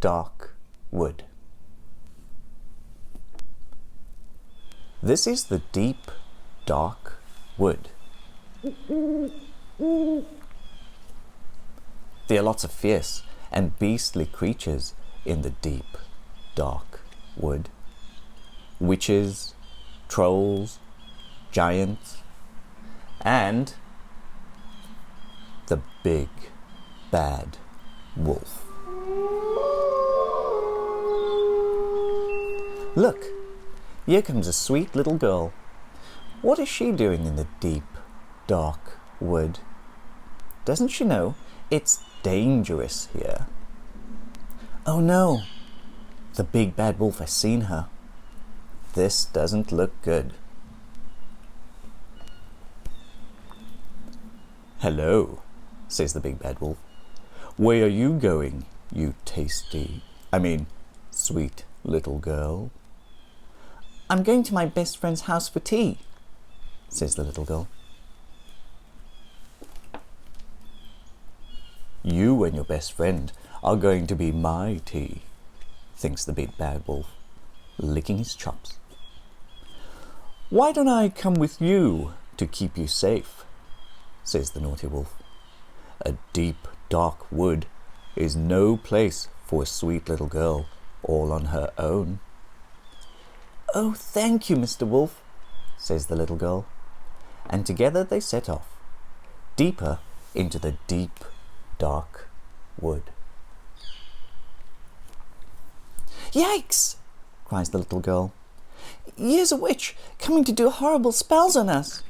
dark wood. This is the deep, dark wood. There are lots of fierce and beastly creatures in the deep, dark wood. Witches, trolls, giants, and the big, bad wolf. Look, here comes a sweet little girl. What is she doing in the deep, dark wood? Doesn't she know it's dangerous here? Oh no, the big bad wolf has seen her. This doesn't look good. Hello, says the big bad wolf. Where are you going, you sweet little girl? I'm going to my best friend's house for tea, says the little girl. You and your best friend are going to be my tea, thinks the big bad wolf, licking his chops. Why don't I come with you to keep you safe, says the naughty wolf. A deep, dark wood is no place for a sweet little girl all on her own. Oh, thank you, Mr. Wolf, says the little girl, and together they set off, deeper into the deep, dark wood. Yikes! Cries the little girl. Here's a witch coming to do horrible spells on us.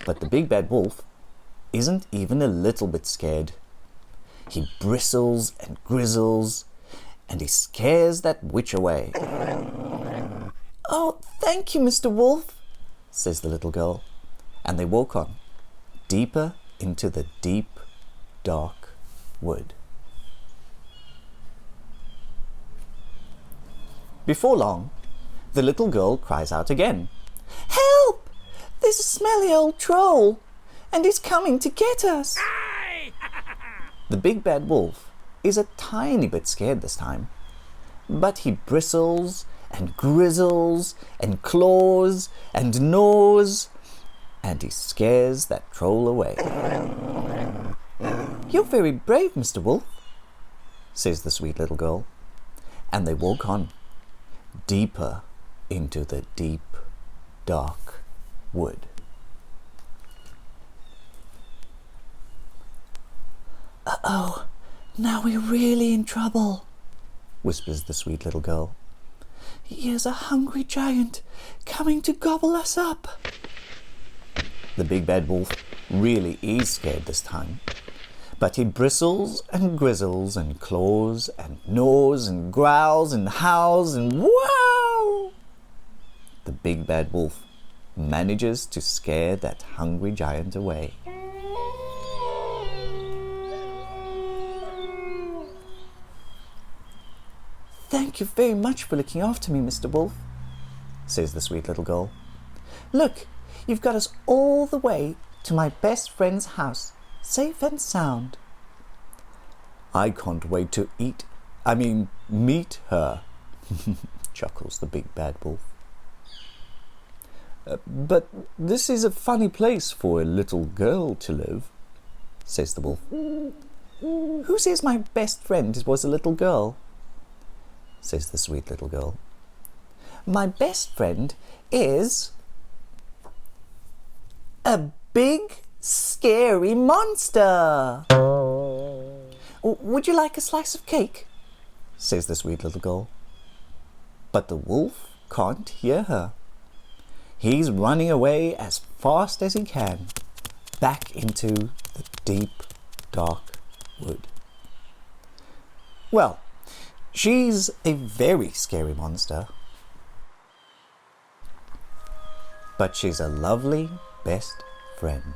But the big bad wolf isn't even a little bit scared. He bristles and grizzles, and he scares that witch away. Oh, thank you, Mr. Wolf, says the little girl, and they walk on, deeper into the deep, dark wood. Before long, the little girl cries out again. Help! There's a smelly old troll, and he's coming to get us. The big bad wolf is a tiny bit scared this time, but he bristles and grizzles and claws and gnaws, and he scares that troll away. You're very brave, Mr. Wolf, says the sweet little girl, and they walk on, deeper into the deep, dark wood. Uh-oh, now we're really in trouble, whispers the sweet little girl. Here's a hungry giant coming to gobble us up. The big bad wolf really is scared this time, but he bristles and grizzles and claws and gnaws and growls and howls and wow! The big bad wolf manages to scare that hungry giant away. Thank you very much for looking after me, Mr. Wolf, says the sweet little girl. Look, you've got us all the way to my best friend's house, safe and sound. I can't wait to meet her, chuckles the big bad wolf. But this is a funny place for a little girl to live, says the wolf. Who says my best friend was a little girl? Says the sweet little girl. My best friend is a big, scary monster. Would you like a slice of cake? Says the sweet little girl. But the wolf can't hear her. He's running away as fast as he can, back into the deep, dark wood. Well, she's a very scary monster, but she's a lovely best friend.